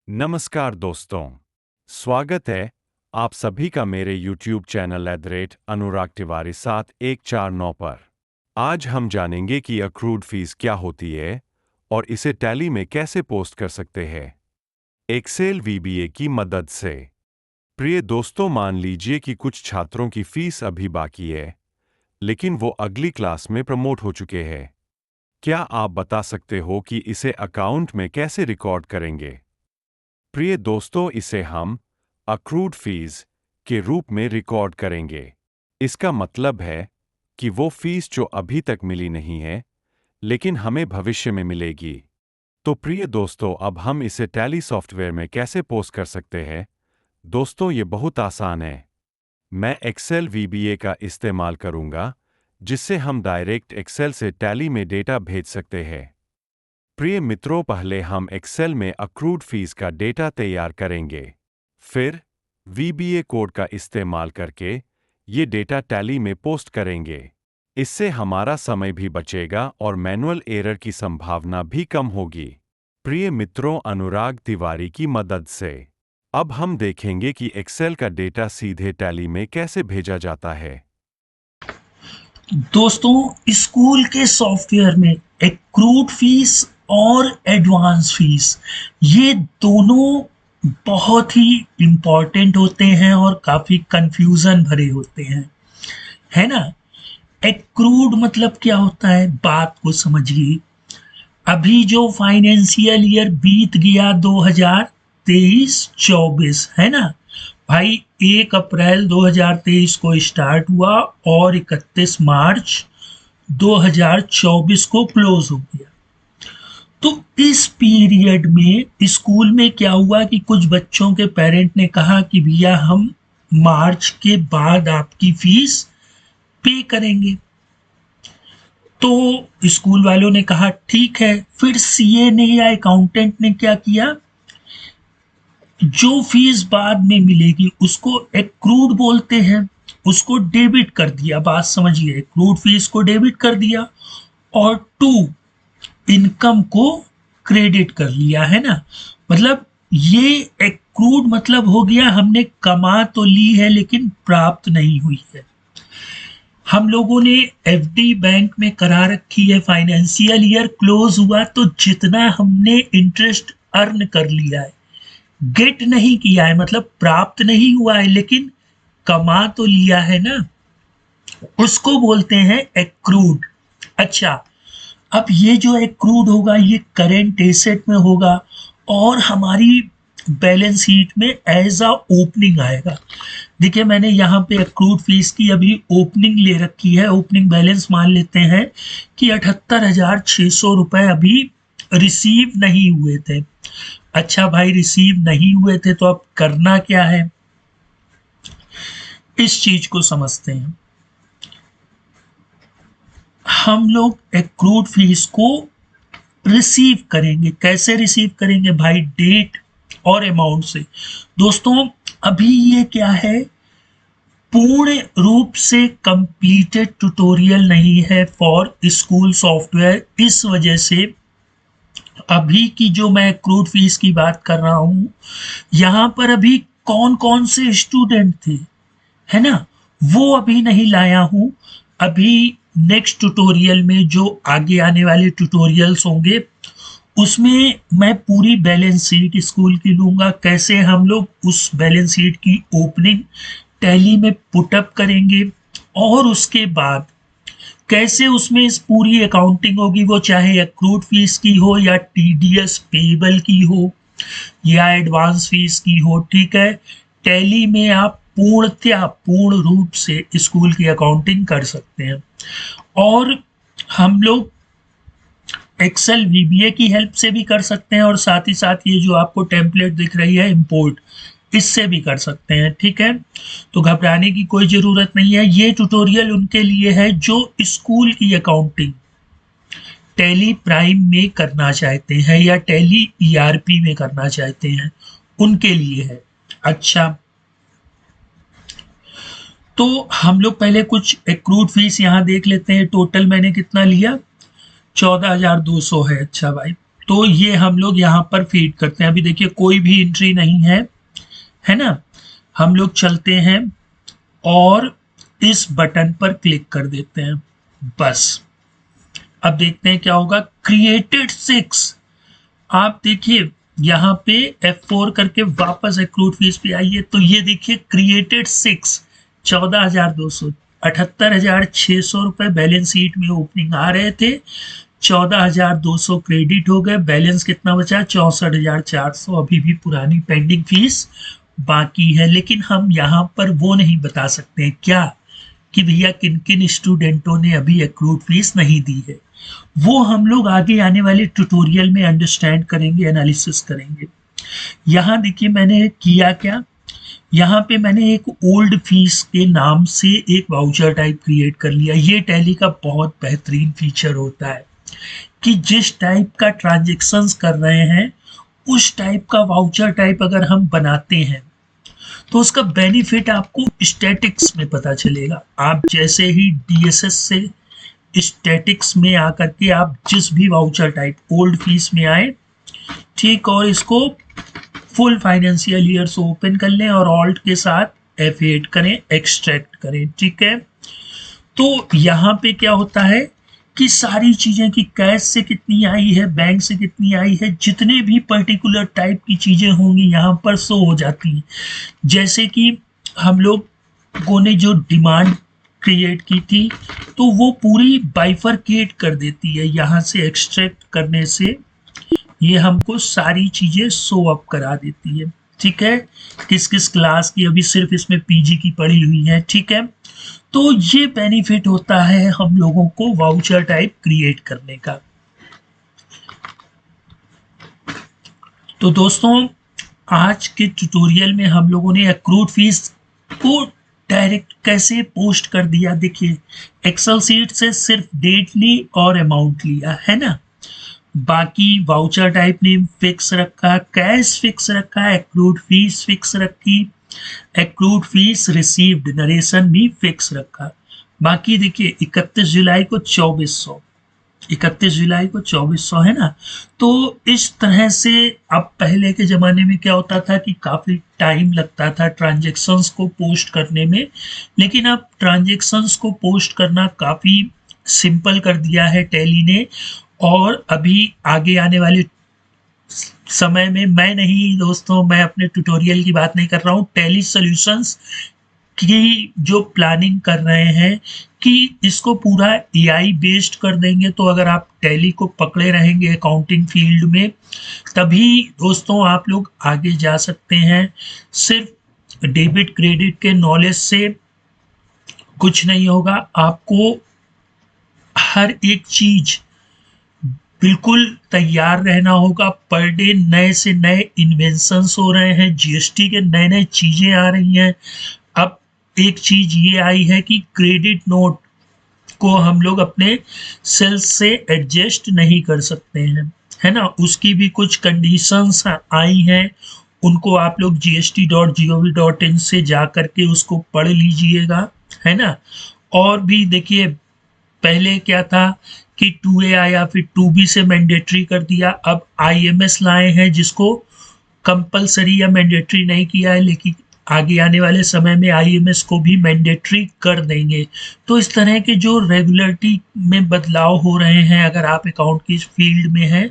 नमस्कार दोस्तों, स्वागत है आप सभी का मेरे YouTube चैनल @अनुराग तिवारी 7149 पर। आज हम जानेंगे कि अक्रूड फीस क्या होती है और इसे टैली में कैसे पोस्ट कर सकते हैं एक्सेल VBA की मदद से। प्रिय दोस्तों, मान लीजिए कि कुछ छात्रों की फीस अभी बाकी है, लेकिन वो अगली क्लास में प्रमोट हो चुके हैं। क्या आप बता सकते हो कि इसे अकाउंट में कैसे रिकॉर्ड करेंगे? प्रिय दोस्तों, इसे हम अक्रूड फीस के रूप में रिकॉर्ड करेंगे। इसका मतलब है कि वो फीस जो अभी तक मिली नहीं है, लेकिन हमें भविष्य में मिलेगी। तो प्रिय दोस्तों, अब हम इसे टैली सॉफ्टवेयर में कैसे पोस्ट कर सकते हैं? दोस्तों, ये बहुत आसान है। मैं एक्सेल VBA का इस्तेमाल करूंगा, जिससे हम डायरेक्ट एक्सेल से टैली में डेटा भेज सकते हैं। प्रिय मित्रों, पहले हम एक्सेल में अक्रूड फीस का डेटा तैयार करेंगे। फिर VBA कोड का इस्तेमाल करके ये डेटा टैली में पोस्ट करेंगे। इससे हमारा समय भी बचेगा और मैनुअल एरर की संभावना भी कम होगी। प्रिय मित्रों, अनुराग तिवारी की मदद से अब हम देखेंगे कि एक्सेल का डेटा सीधे टैली में कैसे भेजा जाता है। दोस्तों, स्कूल के सॉफ्टवेयर में एक्रूड फीस और एडवांस फीस ये दोनों बहुत ही इम्पॉर्टेंट होते हैं और काफ़ी कंफ्यूजन भरे होते हैं, है ना। एक्रूड मतलब क्या होता है, बात को समझिए। अभी जो फाइनेंशियल ईयर बीत गया 2023-24, है ना भाई, 1 अप्रैल 2023 को स्टार्ट हुआ और 31 मार्च 2024 को क्लोज हो गया। तो इस पीरियड में स्कूल में क्या हुआ कि कुछ बच्चों के पेरेंट ने कहा कि भैया हम मार्च के बाद आपकी फीस पे करेंगे। तो स्कूल वालों ने कहा ठीक है। फिर सीए ने या अकाउंटेंट ने क्या किया, जो फीस बाद में मिलेगी उसको एक्रूड बोलते हैं, उसको डेबिट कर दिया। बात समझिए, एक्रूड फीस को डेबिट कर दिया और टू इनकम को क्रेडिट कर लिया, है ना। मतलब ये एक्रूड मतलब हो गया हमने कमा तो ली है लेकिन प्राप्त नहीं हुई है। हम लोगों ने एफडी बैंक में करा रखी है, फाइनेंशियल ईयर क्लोज हुआ तो जितना हमने इंटरेस्ट अर्न कर लिया है, गेट नहीं किया है, मतलब प्राप्त नहीं हुआ है लेकिन कमा तो लिया है ना, उसको बोलते हैं एक्रूड। अच्छा, अब ये जो एक्रूड होगा ये करेंट एसेट में होगा और हमारी बैलेंस शीट में एज अ ओपनिंग आएगा। देखिए, मैंने यहाँ पे एक्रूड फीस की अभी ओपनिंग ले रखी है। ओपनिंग बैलेंस मान लेते हैं कि 78,600 रुपए अभी रिसीव नहीं हुए थे। अच्छा भाई, रिसीव नहीं हुए थे तो अब करना क्या है, इस चीज को समझते हैं। हम लोग एक्रूड फीस को रिसीव करेंगे। कैसे रिसीव करेंगे भाई, डेट और अमाउंट से। दोस्तों, अभी ये क्या है, पूर्ण रूप से कंप्लीटेड ट्यूटोरियल नहीं है फॉर स्कूल सॉफ्टवेयर। इस वजह से अभी की जो मैं एक्रूड फीस की बात कर रहा हूं, यहां पर अभी कौन कौन से स्टूडेंट थे, है ना, वो अभी नहीं लाया हूं। अभी नेक्स्ट ट्यूटोरियल में जो आगे आने वाले ट्यूटोरियल्स होंगे उसमें मैं पूरी बैलेंस शीट स्कूल की लूंगा, कैसे हम लोग उस बैलेंस शीट की ओपनिंग टैली में पुटअप करेंगे और उसके बाद कैसे उसमें इस पूरी अकाउंटिंग होगी, वो चाहे एक्रूड फीस की हो या टीडीएस पेबल की हो या एडवांस फीस की हो। ठीक है, टैली में आप पूर्ण रूप से स्कूल की अकाउंटिंग कर सकते हैं। और हम लोग एक्सेल VBA की हेल्प से भी कर सकते हैं और साथ ही साथ ये जो आपको टेम्पलेट दिख रही है इंपोर्ट, इससे भी कर सकते हैं। ठीक है, तो घबराने की कोई ज़रूरत नहीं है। ये ट्यूटोरियल उनके लिए है जो स्कूल की अकाउंटिंग टैली प्राइम में करना चाहते हैं या टैली ERP में करना चाहते हैं, उनके लिए है। अच्छा, तो हम लोग पहले कुछ एक्रूड फीस यहाँ देख लेते हैं। टोटल मैंने कितना लिया, 14,200 है। अच्छा भाई, तो ये हम लोग यहाँ पर फीड करते हैं। अभी देखिए कोई भी एंट्री नहीं है, है ना। हम लोग चलते हैं और इस बटन पर क्लिक कर देते हैं, बस। अब देखते हैं क्या होगा। क्रिएटेड 6, आप देखिए यहाँ पे F4 करके वापस एक्रूड फीस पे आइए, तो ये देखिए क्रिएटेड 6 14,200 78,600 रुपए बैलेंस शीट में ओपनिंग आ रहे थे, 14,200 क्रेडिट हो गए, बैलेंस कितना बचा 64,400। अभी भी पुरानी पेंडिंग फीस बाकी है, लेकिन हम यहाँ पर वो नहीं बता सकते हैं क्या कि भैया किन किन स्टूडेंटों ने अभी एक्रूड फीस नहीं दी है। वो हम लोग आगे आने वाले ट्यूटोरियल में अंडरस्टैंड करेंगे, एनालिसिस करेंगे। यहाँ देखिए मैंने किया क्या, यहाँ पे मैंने एक ओल्ड फीस के नाम से एक वाउचर टाइप क्रिएट कर लिया। ये टैली का बहुत बेहतरीन फीचर होता है कि जिस टाइप का ट्रांजेक्शन्स कर रहे हैं उस टाइप का वाउचर टाइप अगर हम बनाते हैं तो उसका बेनिफिट आपको स्टैटिक्स में पता चलेगा। आप जैसे ही DSS से स्टैटिक्स में आकर के आप जिस भी वाउचर टाइप ओल्ड फीस में आए, ठीक, और इसको फुल फाइनेंशियल ईयर से ओपन कर लें और ऑल्ट के साथ F8 करें, एक्सट्रैक्ट करें, ठीक है। तो यहाँ पे क्या होता है कि सारी चीजें कि कैश से कितनी आई है, बैंक से कितनी आई है, जितने भी पर्टिकुलर टाइप की चीजें होंगी यहाँ पर शो हो जाती हैं। जैसे कि हम लोगों ने जो डिमांड क्रिएट की थी तो वो पूरी बाइफरकेट कर देती है, यहाँ से एक्सट्रैक्ट करने से ये हमको सारी चीजें शो अप करा देती है, ठीक है। किस किस क्लास की, अभी सिर्फ इसमें PG की पड़ी हुई है, ठीक है। तो ये बेनिफिट होता है हम लोगों को वाउचर टाइप क्रिएट करने का। तो दोस्तों आज के ट्यूटोरियल में हम लोगों ने एक्रूड फीस को डायरेक्ट कैसे पोस्ट कर दिया। देखिए एक्सेल सीट से सिर्फ डेट ली और अमाउंट लिया, है ना। बाकी वाउचर टाइप नेम फिक्स रखा, कैश फिक्स रखा, एक्रूड फीस फिक्स रखी, एक्रूड फीस रिसीव्ड नरेशन भी फिक्स रखा। बाकी देखिए 31 जुलाई को 2400, 31 जुलाई को 2400, है ना। तो इस तरह से अब पहले के ज़माने में क्या होता था कि काफ़ी टाइम लगता था ट्रांजेक्शन्स को पोस्ट करने में, लेकिन अब ट्रांजेक्शन्स को पोस्ट करना काफ़ी सिंपल कर दिया है टैली ने। और अभी आगे आने वाले समय में, मैं नहीं दोस्तों, मैं अपने ट्यूटोरियल की बात नहीं कर रहा हूँ, टैली सॉल्यूशंस की जो प्लानिंग कर रहे हैं कि इसको पूरा AI बेस्ड कर देंगे। तो अगर आप टैली को पकड़े रहेंगे अकाउंटिंग फील्ड में, तभी दोस्तों आप लोग आगे जा सकते हैं। सिर्फ डेबिट क्रेडिट के नॉलेज से कुछ नहीं होगा, आपको हर एक चीज बिल्कुल तैयार रहना होगा। पर डे नए से नए इन्वेंशंस हो रहे हैं, GST के नए नए चीजें आ रही हैं। अब एक चीज ये आई है कि क्रेडिट नोट को हम लोग अपने सेल्स से एडजस्ट नहीं कर सकते हैं, है ना। उसकी भी कुछ कंडीशंस आई हैं, उनको आप लोग gst.gov.in से जा करके उसको पढ़ लीजिएगा, है ना। और भी देखिए पहले क्या था कि 2A आया, फिर 2B से मैंडेटरी कर दिया, अब IMS लाए हैं जिसको कंपलसरी या मैंडेटरी नहीं किया है, लेकिन आगे आने वाले समय में IMS को भी मैंडेटरी कर देंगे। तो इस तरह के जो रेगुलरिटी में बदलाव हो रहे हैं, अगर आप अकाउंट की फील्ड में हैं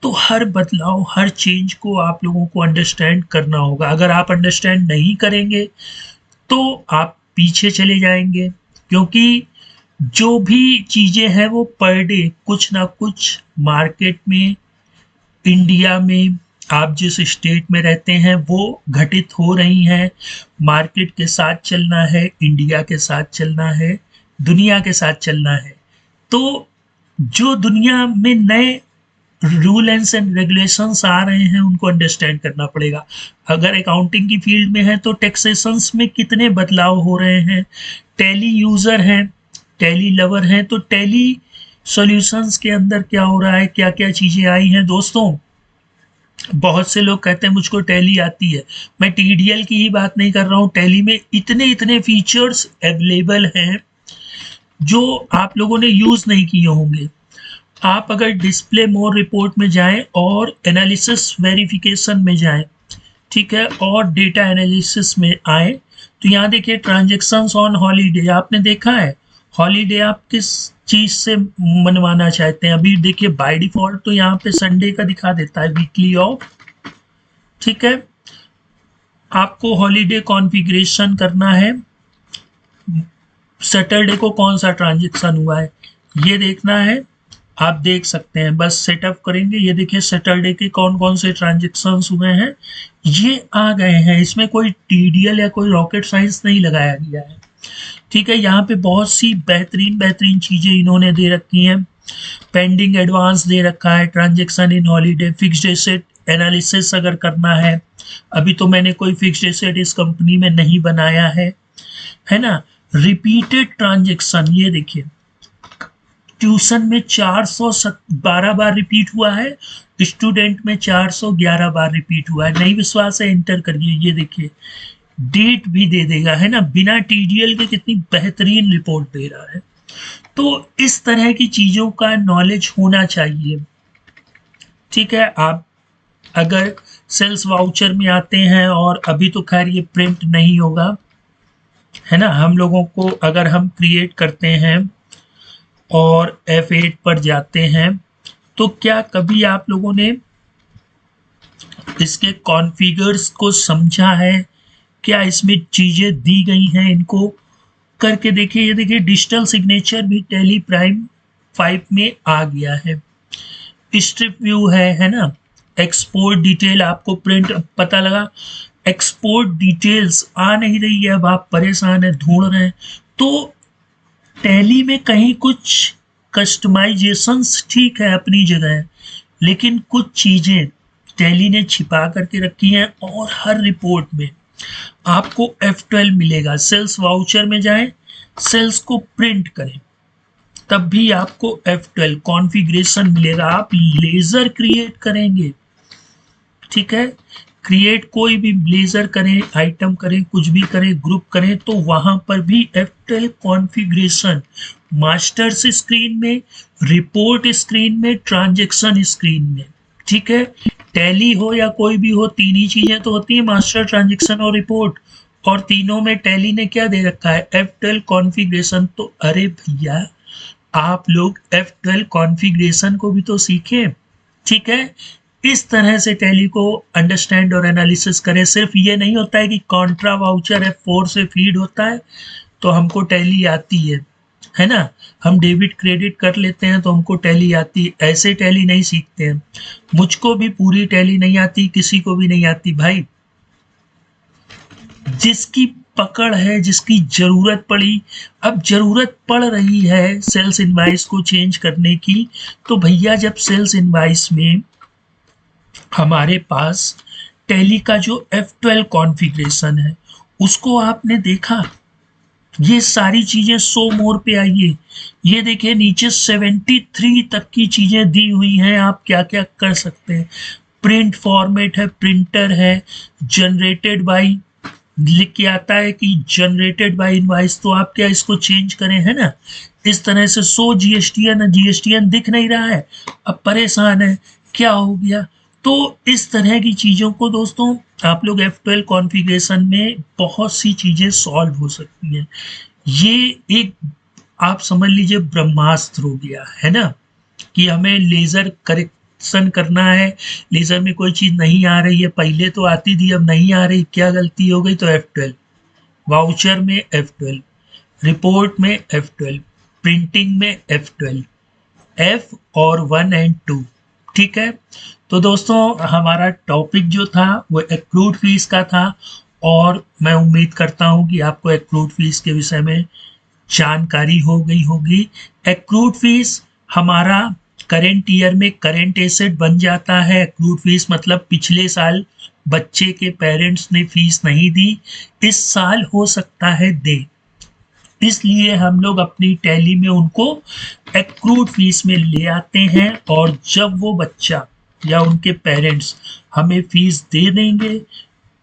तो हर बदलाव, हर चेंज को आप लोगों को अंडरस्टैंड करना होगा। अगर आप अंडरस्टैंड नहीं करेंगे तो आप पीछे चले जाएंगे, क्योंकि जो भी चीजें हैं वो पर डे कुछ ना कुछ मार्केट में, इंडिया में, आप जिस स्टेट में रहते हैं वो घटित हो रही हैं। मार्केट के साथ चलना है, इंडिया के साथ चलना है, दुनिया के साथ चलना है। तो जो दुनिया में नए रूल्स एंड रेगुलेशंस आ रहे हैं उनको अंडरस्टैंड करना पड़ेगा। अगर अकाउंटिंग की फील्ड में है तो टैक्सेशंस में कितने बदलाव हो रहे हैं। टैली यूजर हैं, टैली लवर हैं, तो टैली सॉल्यूशंस के अंदर क्या हो रहा है, क्या क्या चीजें आई हैं। दोस्तों बहुत से लोग कहते हैं मुझको टैली आती है, मैं TDL की ही बात नहीं कर रहा हूँ। टैली में इतने इतने फीचर्स अवेलेबल हैं जो आप लोगों ने यूज नहीं किए होंगे। आप अगर डिस्प्ले मोर रिपोर्ट में जाएं और एनालिसिस वेरिफिकेशन में जाएं, ठीक है, और डेटा एनालिसिस में आए, तो यहाँ देखिए ट्रांजेक्शन्स ऑन हॉलीडे, आपने देखा है हॉलीडे आप किस चीज से मनवाना चाहते हैं। अभी देखिए बाय डिफॉल्ट तो यहाँ पे संडे का दिखा देता है वीकली ऑफ, ठीक है। आपको हॉलीडे कॉन्फ़िगरेशन करना है, सैटरडे को कौन सा ट्रांजेक्शन हुआ है ये देखना है। आप देख सकते हैं, बस सेटअप करेंगे, ये देखिए सैटरडे के कौन कौन से ट्रांजेक्शन्स हुए हैं ये आ गए हैं। इसमें कोई टीडीएल या कोई रॉकेट साइंस नहीं लगाया गया है, ठीक है। यहाँ पे बहुत सी बेहतरीन बेहतरीन चीजें इन्होंने दे रखी हैं। पेंडिंग एडवांस दे रखा है, transaction in holiday, fixed asset analysis अगर करना है। अभी तो मैंने कोई फिक्स्ड एसेट इस कंपनी में नहीं बनाया है ना। रिपीटेड ट्रांजेक्शन, ये देखिए ट्यूशन में 412 बार रिपीट हुआ है, स्टूडेंट में 411 बार रिपीट हुआ है। नहीं विश्वास है एंटर करिए, ये देखिए डेट भी दे देगा, है ना, बिना टीडीएल के कितनी बेहतरीन रिपोर्ट दे रहा है। तो इस तरह की चीजों का नॉलेज होना चाहिए, ठीक है। आप अगर सेल्स वाउचर में आते हैं, और अभी तो खैर ये प्रिंट नहीं होगा, है ना, हम लोगों को अगर हम क्रिएट करते हैं और F8 पर जाते हैं, तो क्या कभी आप लोगों ने इसके कॉन्फ़िगर्स को समझा है? क्या इसमें चीजें दी गई हैं, इनको करके देखिए। ये देखिए डिजिटल सिग्नेचर भी टैली प्राइम 5 में आ गया है। स्ट्रिप व्यू है ना। एक्सपोर्ट डिटेल आपको प्रिंट पता लगा, एक्सपोर्ट डिटेल्स आ नहीं रही है, अब आप परेशान है, ढूंढ रहे हैं। तो टैली में कहीं कुछ कस्टमाइजेशंस ठीक है अपनी जगह, लेकिन कुछ चीजें टैली ने छिपा करके रखी हैं, और हर रिपोर्ट में आपको F12 मिलेगा। सेल्स वाउचर में जाएं, सेल्स को प्रिंट करें, तब भी आपको F12 कॉन्फ़िगरेशन मिलेगा। आप लेजर क्रिएट करेंगे, ठीक है, क्रिएट कोई भी ब्लेजर करें, आइटम करें, कुछ भी करें, ग्रुप करें, तो वहां पर भी F12 कॉन्फ़िगरेशन मास्टर्स स्क्रीन में, रिपोर्ट स्क्रीन में, ट्रांजेक्शन स्क्रीन में, ठीक है। टैली हो या कोई भी हो, तीन ही चीजें तो होती है, मास्टर, ट्रांजेक्शन और रिपोर्ट, और तीनों में टैली ने क्या दे रखा है, F12 कॉन्फ़िगरेशन। तो अरे भैया आप लोग F12 कॉन्फ़िगरेशन को भी तो सीखें, ठीक है। इस तरह से टैली को अंडरस्टैंड और एनालिसिस करें। सिर्फ ये नहीं होता है कि कॉन्ट्रा वाउचर F4 से फीड होता है तो हमको टैली आती है ना, हम डेबिट क्रेडिट कर लेते हैं तो हमको टैली आती है, ऐसे टैली नहीं सीखते हैं। मुझको भी पूरी टैली नहीं आती, किसी को भी नहीं आती भाई। जिसकी पकड़ है, जिसकी जरूरत पड़ी, अब जरूरत पड़ रही है सेल्स इनवाइस को चेंज करने की, तो भैया जब सेल्स इनवाइस में हमारे पास टैली का जो F12 कॉन्फ़िगरेशन है उसको आपने देखा, ये सारी चीजें शो मोर पे आइए, ये देखिए नीचे 73 तक की चीजें दी हुई हैं, आप क्या क्या कर सकते हैं। प्रिंट फॉर्मेट है, प्रिंटर है, जनरेटेड बाय लिख के आता है कि जनरेटेड बाय इनवाइस, तो आप क्या इसको चेंज करें, है ना। इस तरह से जीएसटीएन दिख नहीं रहा है, अब परेशान है क्या हो गया। तो इस तरह की चीज़ों को दोस्तों आप लोग F12 कॉन्फ़िगरेशन में बहुत सी चीज़ें सॉल्व हो सकती हैं। ये एक आप समझ लीजिए ब्रह्मास्त्र हो गया है ना, कि हमें लेज़र करेक्शन करना है, लेज़र में कोई चीज़ नहीं आ रही है, पहले तो आती थी अब नहीं आ रही, क्या गलती हो गई, तो F12, वाउचर में F12, रिपोर्ट में F12, प्रिंटिंग में F12, F और 1 और 2, ठीक है। तो दोस्तों हमारा टॉपिक जो था वो एक्रूड फीस का था, और मैं उम्मीद करता हूँ कि आपको एक्रूड फीस के विषय में जानकारी हो गई होगी। एक्रूड फीस हमारा करेंट ईयर में करेंट एसेट बन जाता है। एक्रूड फीस मतलब पिछले साल बच्चे के पेरेंट्स ने फीस नहीं दी, इस साल हो सकता है दे, इसलिए हम लोग अपनी टैली में उनको एक्रूड फीस में ले आते हैं, और जब वो बच्चा या उनके पेरेंट्स हमें फीस दे देंगे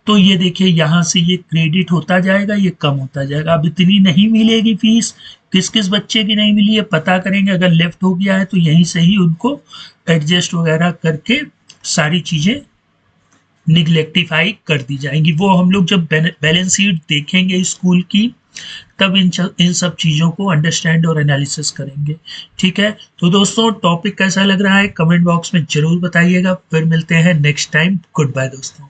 तो ये देखिए यहाँ से ये क्रेडिट होता जाएगा, ये कम होता जाएगा। अब इतनी नहीं मिलेगी फीस, किस किस बच्चे की नहीं मिली है पता करेंगे। अगर लेफ्ट हो गया है तो यहीं से ही उनको एडजस्ट वगैरह करके सारी चीजें निग्लेक्टिफाई कर दी जाएंगी। वो हम लोग जब बैलेंस शीट देखेंगे स्कूल की, तब इन सब चीज़ों को अंडरस्टैंड और एनालिसिस करेंगे। ठीक है, तो दोस्तों टॉपिक कैसा लग रहा है कमेंट बॉक्स में जरूर बताइएगा। फिर मिलते हैं नेक्स्ट टाइम। गुड बाय दोस्तों।